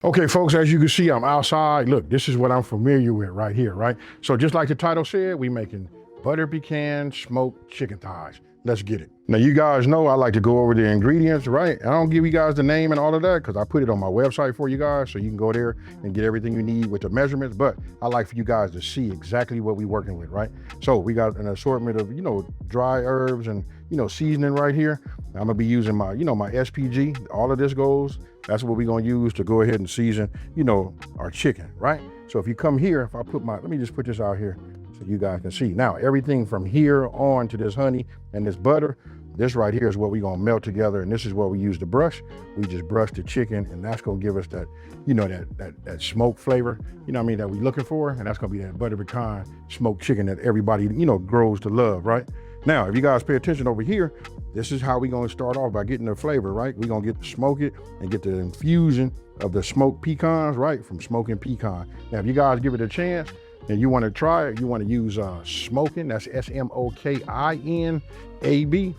Okay, folks, as you can see, I'm outside. Look, this is what I'm familiar with right here, right? So just like the title said, we making butter pecan smoked chicken thighs. Let's get it. Now, you guys know I like to go over the ingredients, right? I don't give you guys the name and all of that because I put it on my website for you guys so you can go there and get everything you need with the measurements, but I like for you guys to see exactly what we're working with, right? So we got an assortment of, dry herbs and, seasoning right here. I'm gonna be using my, my SPG. All of this goes. That's what we're gonna use to go ahead and season, our chicken, right? So if you come here, if I put let me just put this out here so you guys can see. Now, everything from here on to this honey and this butter, this right here is what we're gonna melt together, and this is what we use to brush. We just brush the chicken, and that's gonna give us that, that smoke flavor, that we're looking for, and that's gonna be that butter pecan smoked chicken that everybody, grows to love, right? Now, if you guys pay attention over here, this is how we're gonna start off by getting the flavor, right? We're gonna smoke it and get the infusion of the smoked pecans, right, from Smokin Pecan. Now, if you guys give it a chance and you wanna try it, you wanna use Smokin, that's SMOKINAB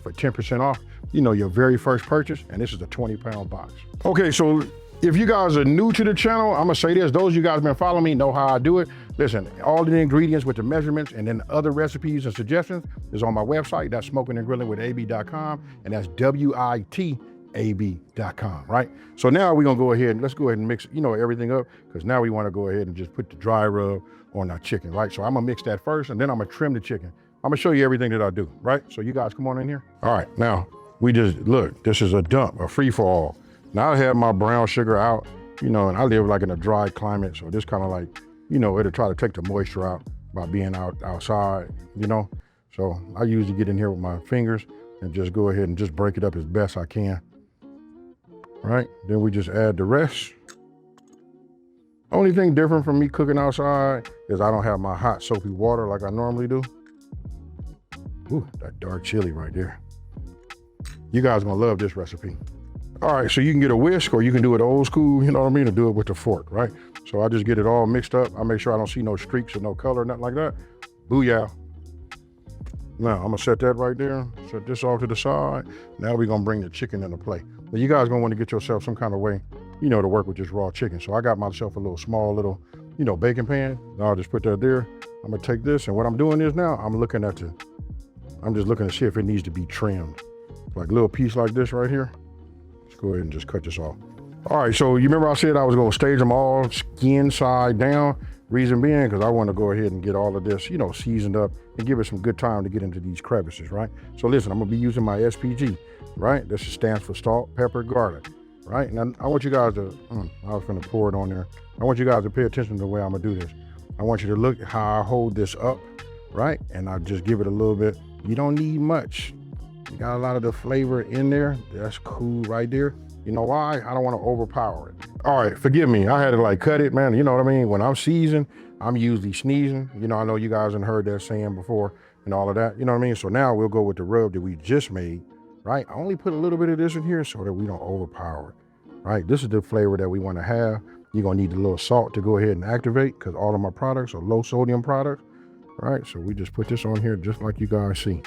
for 10% off, your very first purchase, and this is a 20-pound box. Okay, so if you guys are new to the channel, I'm gonna say this, those of you guys been following me know how I do it. Listen, all the ingredients with the measurements and then other recipes and suggestions is on my website. That's smokinandgrillingwithab.com, and that's WITAB.com, right? So now we're gonna go ahead and let's go ahead and mix, everything up, because now we wanna go ahead and just put the dry rub on our chicken, right? So I'm gonna mix that first, and then I'm gonna trim the chicken. I'm gonna show you everything that I do, right? So you guys come on in here. All right, now we just, look, this is a dump, a free for all. Now I have my brown sugar out, and I live like in a dry climate, so this kind of like, it'll try to take the moisture out by being outside, So I usually get in here with my fingers and just go ahead and just break it up as best I can, right? Then we just add the rest. Only thing different from me cooking outside is I don't have my hot soapy water like I normally do. Ooh, that dark chili right there. You guys are gonna love this recipe. All right, so you can get a whisk or you can do it old school, and do it with the fork, right? So I just get it all mixed up. I make sure I don't see no streaks or no color, nothing like that. Booyah. Now, I'm gonna set that right there, set this off to the side. Now we're gonna bring the chicken into play. Now you guys gonna wanna get yourself some kind of way, to work with just raw chicken. So I got myself a small little, baking pan. And I'll just put that there. I'm gonna take this, and what I'm doing is now, I'm just looking to see if it needs to be trimmed. Like a little piece like this right here. Go ahead and just cut this off. All right, so you remember I said I was gonna stage them all skin side down? Reason being, because I wanna go ahead and get all of this, seasoned up and give it some good time to get into these crevices, right? So listen, I'm gonna be using my SPG, right? This stands for salt, pepper, garlic, right? And I want you guys to, I was gonna pour it on there. I want you guys to pay attention to the way I'm gonna do this. I want you to look at how I hold this up, right? And I just give it a little bit. You don't need much. You got a lot of the flavor in there. That's cool right there. You know why? I don't want to overpower it. All right, forgive me. I had to cut it, man. You know what I mean? When I'm seasoned, I'm usually sneezing. I know you guys have heard that saying before and all of that. You know what I mean? So now we'll go with the rub that we just made, right? I only put a little bit of this in here so that we don't overpower it, right? This is the flavor that we want to have. You're going to need a little salt to go ahead and activate because all of my products are low sodium products, right? So we just put this on here just like you guys see.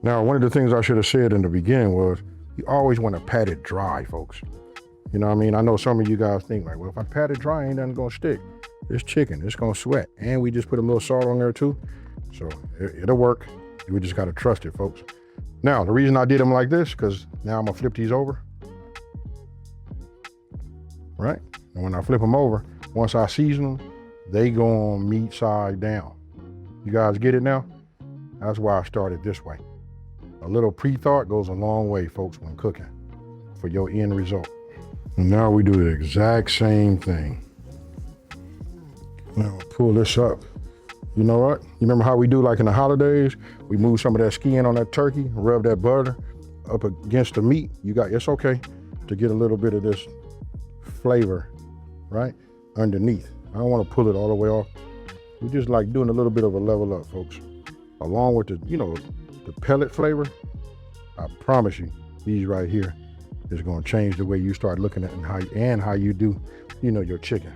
Now, one of the things I should have said in the beginning was, you always want to pat it dry, folks. You know what I mean? I know some of you guys think well, if I pat it dry, ain't nothing gonna stick. This chicken, it's gonna sweat. And we just put a little salt on there too. So it'll work. We just gotta trust it, folks. Now, the reason I did them like this, because now I'm gonna flip these over. Right? And when I flip them over, once I season them, they go on meat side down. You guys get it now? That's why I started this way. A little pre-thought goes a long way, folks, when cooking for your end result. And now we do the exact same thing. Now pull this up. You know what? You remember how we do in the holidays? We move some of that skin on that turkey, rub that butter up against the meat. It's okay to get a little bit of this flavor, right, underneath. I don't want to pull it all the way off. We just doing a little bit of a level up, folks. Along with the, the pellet flavor, I promise you, these right here is gonna change the way you start looking at and how you do, your chicken.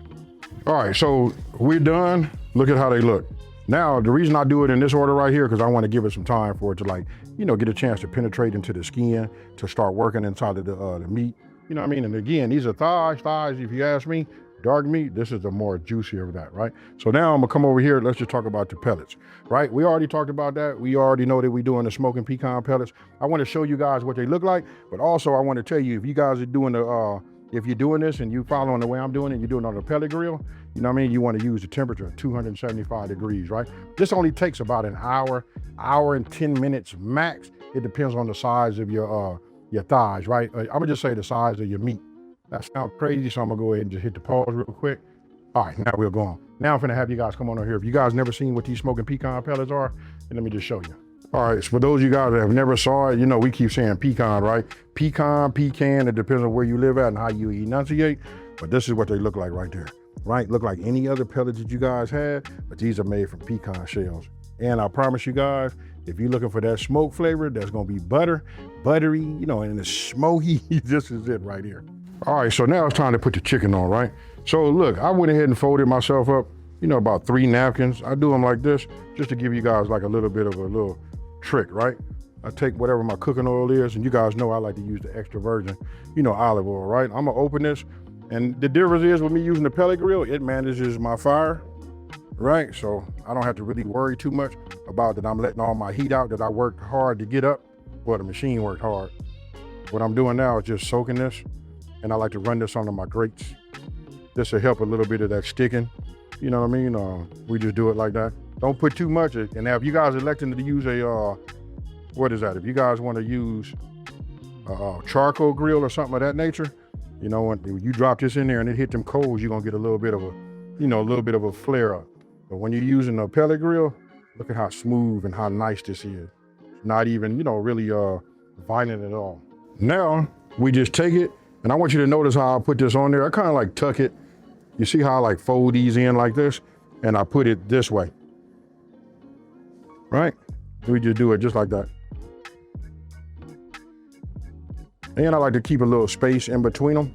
All right, so we're done. Look at how they look. Now, the reason I do it in this order right here, because I want to give it some time for it to like, you know, get a chance to penetrate into the skin, to start working inside of the meat. You know what I mean? And again, these are thighs, if you ask me, dark meat, this is the more juicier of that, right? So now I'm gonna come over here, let's just talk about the pellets, right? We already talked about that. We already know that we're doing the Smokin Pecan Pellets. I wanna show you guys what they look like, but also I wanna tell you, if you guys are doing if you're doing this and you following the way I'm doing it, you're doing it on a pellet grill, you know what I mean? You wanna use the temperature of 275 degrees, right? This only takes about an hour and 10 minutes max. It depends on the size of your thighs, right? I'm gonna just say the size of your meat. That sounds crazy, so I'm gonna go ahead and just hit the pause real quick. All right, now we're going. Now I'm gonna have you guys come on over here. If you guys never seen what these Smokin Pecan Pellets are, then let me just show you. All right, so for those of you guys that have never saw it, you know, we keep saying pecan, right? Pecan, it depends on where you live at and how you enunciate, but this is what they look like right there, right? Look like any other pellets that you guys had, but these are made from pecan shells. And I promise you guys, if you're looking for that smoke flavor, that's gonna be buttery, you know, and it's smoky, this is it right here. All right, so now it's time to put the chicken on, right? So look, I went ahead and folded myself up, you know, about 3 napkins. I do them like this, just to give you guys like a little bit of a little trick, right? I take whatever my cooking oil is, and you guys know I like to use the extra virgin, you know, olive oil, right? I'm gonna open this, and the difference is with me using the pellet grill, it manages my fire, right? So I don't have to really worry too much about that I'm letting all my heat out that I worked hard to get up. Well, the machine worked hard. What I'm doing now is just soaking this, and I like to run this under my grates. This will help a little bit of that sticking. You know what I mean? We just do it like that. Don't put too much. And now if you guys are electing to use a, what is that? If you guys want to use a charcoal grill or something of that nature, you know, when you drop this in there and it hit them coals, you're gonna get a little bit of a, you know, a little bit of a flare up. But when you're using a pellet grill, look at how smooth and how nice this is. Not even, you know, really violent at all. Now, we just take it, and I want you to notice how I put this on there. I kind of like tuck it. You see how I like fold these in like this? And I put it this way, right? We just do it just like that. And I like to keep a little space in between them.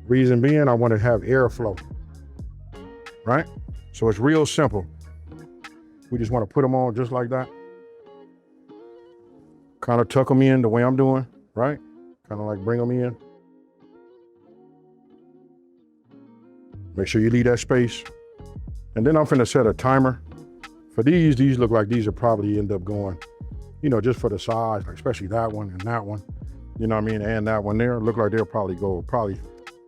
Reason being, I want to have airflow, right? So it's real simple. We just want to put them on just like that. Kind of tuck them in the way I'm doing, right? Kind of like bring them in. Make sure you leave that space. And then I'm finna set a timer. For these look like these will probably end up going, you know, just for the size, especially that one and that one, you know what I mean? And that one there, look like they'll probably go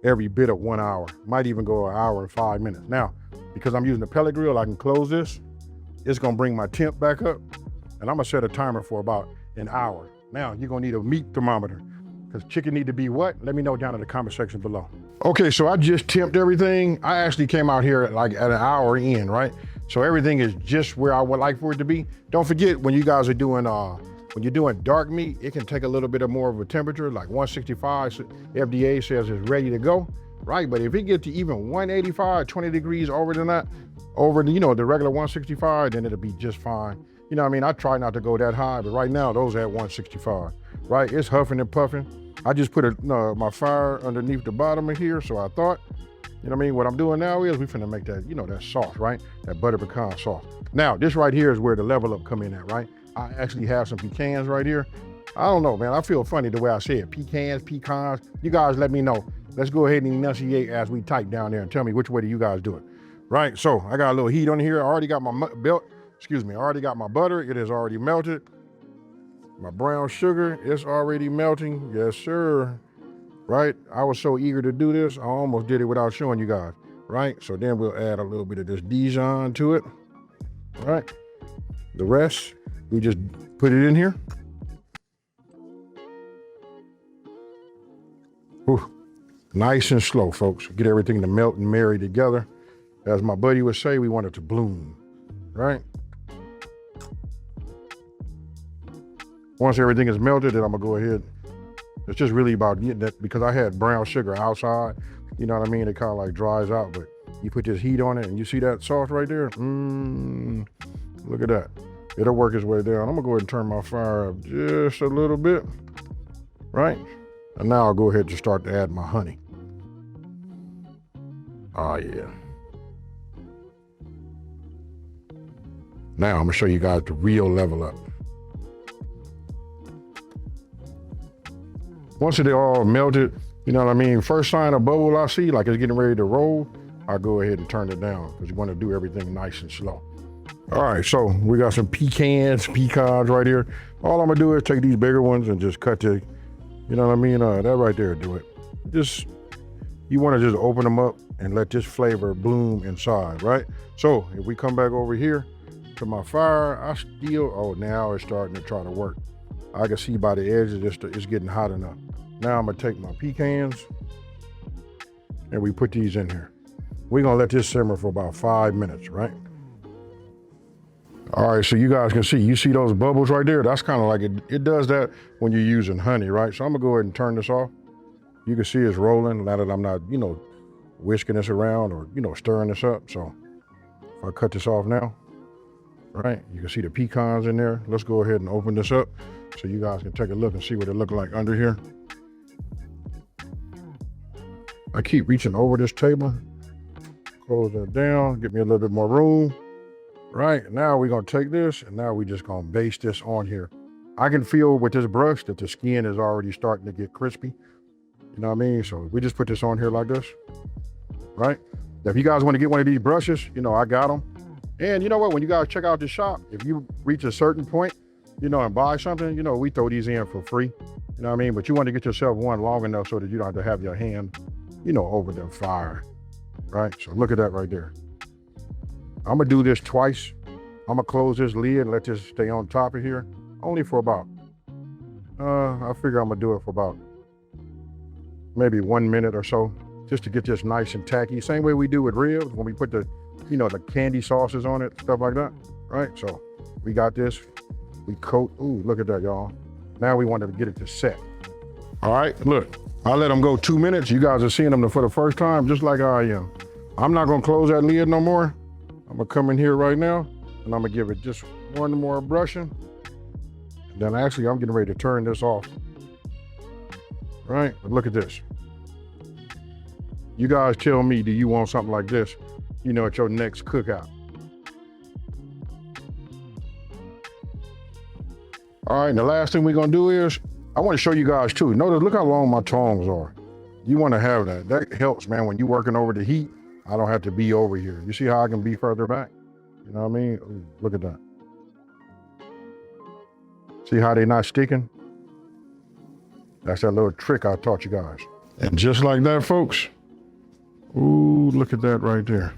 every bit of 1 hour. Might even go 1 hour and 5 minutes. Now, because I'm using the pellet grill, I can close this. It's gonna bring my temp back up, and I'm gonna set a timer for about an hour. Now, you're gonna need a meat thermometer, because chicken need to be what? Let me know down in the comment section below. Okay, so I just temped everything. I actually came out here like at an hour in, right? So everything is just where I would like for it to be. Don't forget, when you guys are doing, when you're doing dark meat, it can take a little bit of more of a temperature, like 165, so FDA says it's ready to go, right? But if it gets to even 185, 20 degrees over than that, over the, you know, the regular 165, then it'll be just fine. You know what I mean? I try not to go that high, but right now, those are at 165, right? It's huffing and puffing. I just put my fire underneath the bottom of here, so I thought, you know what I mean? What I'm doing now is we finna make that, you know, that sauce, right? That butter pecan sauce. Now, this right here is where the level up come in at, right? I actually have some pecans right here. I don't know, man. I feel funny the way I say it. Pecans. You guys let me know. Let's go ahead and enunciate as we type down there and tell me which way do you guys do it, right? So I got a little heat on here. I already got my I already got my butter. It is already melted. My brown sugar, it's already melting. Yes, sir. Right? I was so eager to do this, I almost did it without showing you guys, right? So then we'll add a little bit of this Dijon to it, right? The rest, we just put it in here. Whew. Nice and slow, folks. Get everything to melt and marry together. As my buddy would say, we want it to bloom, right? Once everything is melted, then I'm gonna go ahead. It's just really about getting that, because I had brown sugar outside, you know what I mean? It kind of like dries out, but you put this heat on it and you see that sauce right there? Look at that. It'll work its way down. I'm gonna go ahead and turn my fire up just a little bit, right? And now I'll go ahead and just start to add my honey. Oh yeah. Now I'm gonna show you guys the real level up. Once it all melted, you know what I mean? First sign of bubble I see, like it's getting ready to roll, I'll go ahead and turn it down because you want to do everything nice and slow. All right, so we got some pecans right here. All I'm gonna do is take these bigger ones and just cut the, you know what I mean? That right there, do it. Just, you wanna just open them up and let this flavor bloom inside, right? So if we come back over here to my fire, I still, oh, now it's starting to try to work. I can see by the edges it's getting hot enough. Now I'm gonna take my pecans and we put these in here. We're gonna let this simmer for about 5 minutes, right? All right, so you guys can see, you see those bubbles right there? That's kind of like, it does that when you're using honey, right? So I'm gonna go ahead and turn this off. You can see it's rolling now that I'm not, you know, whisking this around or, you know, stirring this up. So if I cut this off now, right, you can see the pecans in there. Let's go ahead and open this up so you guys can take a look and see what it looks like under here. I keep reaching over this table. Close that down, get me a little bit more room. Right, now we're gonna take this and now we just gonna baste this on here. I can feel with this brush that the skin is already starting to get crispy. You know what I mean? So we just put this on here like this, right? Now, if you guys wanna get one of these brushes, you know, I got them. And you know what, when you guys check out the shop, if you reach a certain point, you know, and buy something, you know, we throw these in for free. You know what I mean? But you want to get yourself one long enough so that you don't have to have your hand, you know, over the fire, right? So look at that right there. I'm gonna do this twice. I'm gonna close this lid and let this stay on top of here, only for about, I figure I'm gonna do it for about maybe 1 minute or so, just to get this nice and tacky. Same way we do with ribs when we put the, you know, the candy sauces on it, stuff like that, right? So we got this, we coat, ooh, look at that, y'all. Now we want to get it to set. All right, look, I let them go 2 minutes. You guys are seeing them for the first time, just like I am. I'm not gonna close that lid no more. I'm gonna come in here right now and I'm gonna give it just one more brushing. And then actually I'm getting ready to turn this off. Right, but look at this. You guys tell me, do you want something like this, you know, at your next cookout? All right, and the last thing we're gonna do is, I wanna show you guys too. Notice, look how long my tongs are. You wanna have that. That helps, man, when you're working over the heat. I don't have to be over here. You see how I can be further back? You know what I mean? Ooh, look at that. See how they not sticking? That's that little trick I taught you guys. And just like that, folks. Ooh, look at that right there.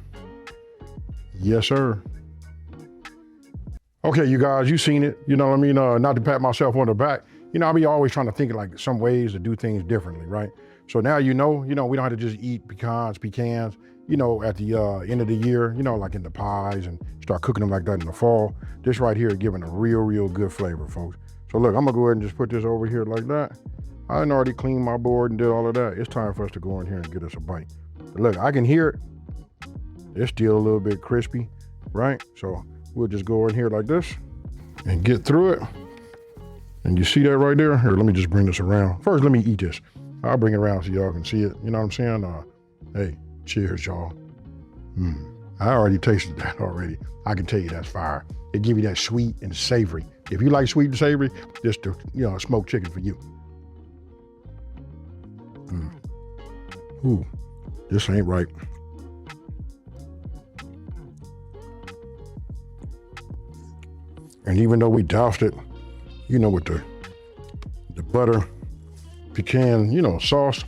Yes, sir. Okay, you guys, you seen it. You know what I mean? Not to pat myself on the back. You know, I be always trying to think of like some ways to do things differently, right? So now you know, we don't have to just eat pecans, you know, at the end of the year, you know, like in the pies and start cooking them like that in the fall. This right here is giving a real good flavor, folks. So look, I'm gonna go ahead and just put this over here like that. I done already cleaned my board and did all of that. It's time for us to go in here and get us a bite. But look, I can hear it. It's still a little bit crispy, right? So we'll just go in here like this and get through it. And you see that right there? Here, let me just bring this around. First, let me eat this. I'll bring it around so y'all can see it. You know what I'm saying? Hey, cheers, y'all. I already tasted that already. I can tell you that's fire. It give you that sweet and savory. If you like sweet and savory, this the, you know, smoked chicken for you. Ooh, this ain't right. And even though we doused it, you know, with the butter, pecan, you know, sauce,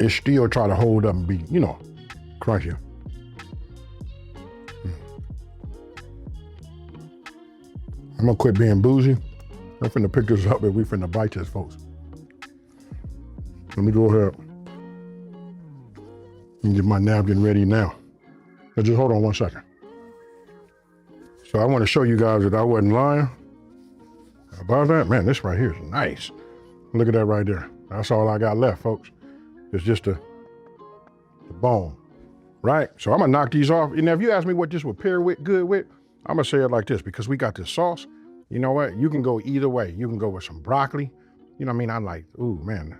it still try to hold up and be, you know, crunchy. I'm gonna quit being bougie. I'm finna pick this up and we finna bite this, folks. Let me go ahead and get my napkin ready now. Now just hold on 1 second. So I wanna show you guys that I wasn't lying about that. Man, this right here is nice. Look at that right there. That's all I got left, folks. It's just the bone, right? So I'm gonna knock these off. And if you ask me what this would pair good with, I'm gonna say it like this, because we got this sauce. You know what? You can go either way. You can go with some broccoli. You know what I mean? I'm like, ooh, man.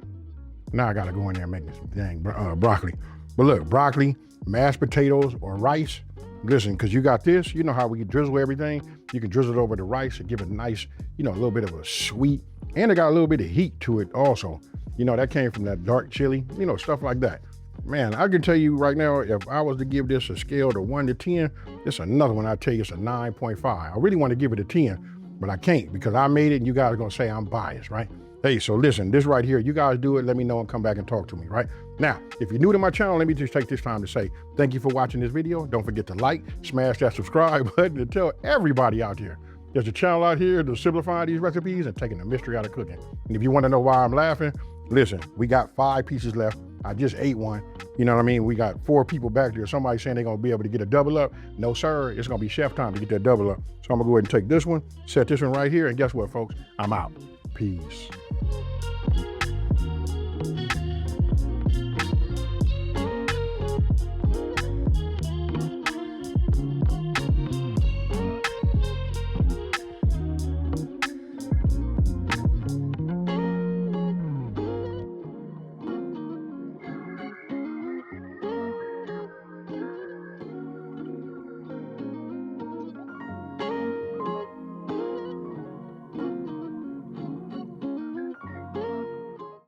Now I gotta go in there and make this dang broccoli. But look, broccoli, mashed potatoes, or rice, Listen, because you got this, you know how we drizzle everything? You can drizzle it over the rice and give it a nice, you know, a little bit of a sweet, and it got a little bit of heat to it also. You know, that came from that dark chili, you know, stuff like that. Man, I can tell you right now, if I was to give this a scale to 1 to 10, it's another one I tell you it's a 9.5. I really want to give it a 10, but I can't because I made it and you guys are going to say I'm biased, right? Hey, so listen, this right here, you guys do it, let me know and come back and talk to me, right? Now, if you're new to my channel, let me just take this time to say thank you for watching this video. Don't forget to like, smash that subscribe button, and tell everybody out there there's a channel out here to simplify these recipes and taking the mystery out of cooking. And if you want to know why I'm laughing, listen, we got 5 pieces left. I just ate one. You know what I mean? We got 4 people back there. Somebody saying they're going to be able to get a double up. No, sir. It's going to be chef time to get that double up. So I'm going to go ahead and take this one, set this one right here. And guess what, folks? I'm out. Peace.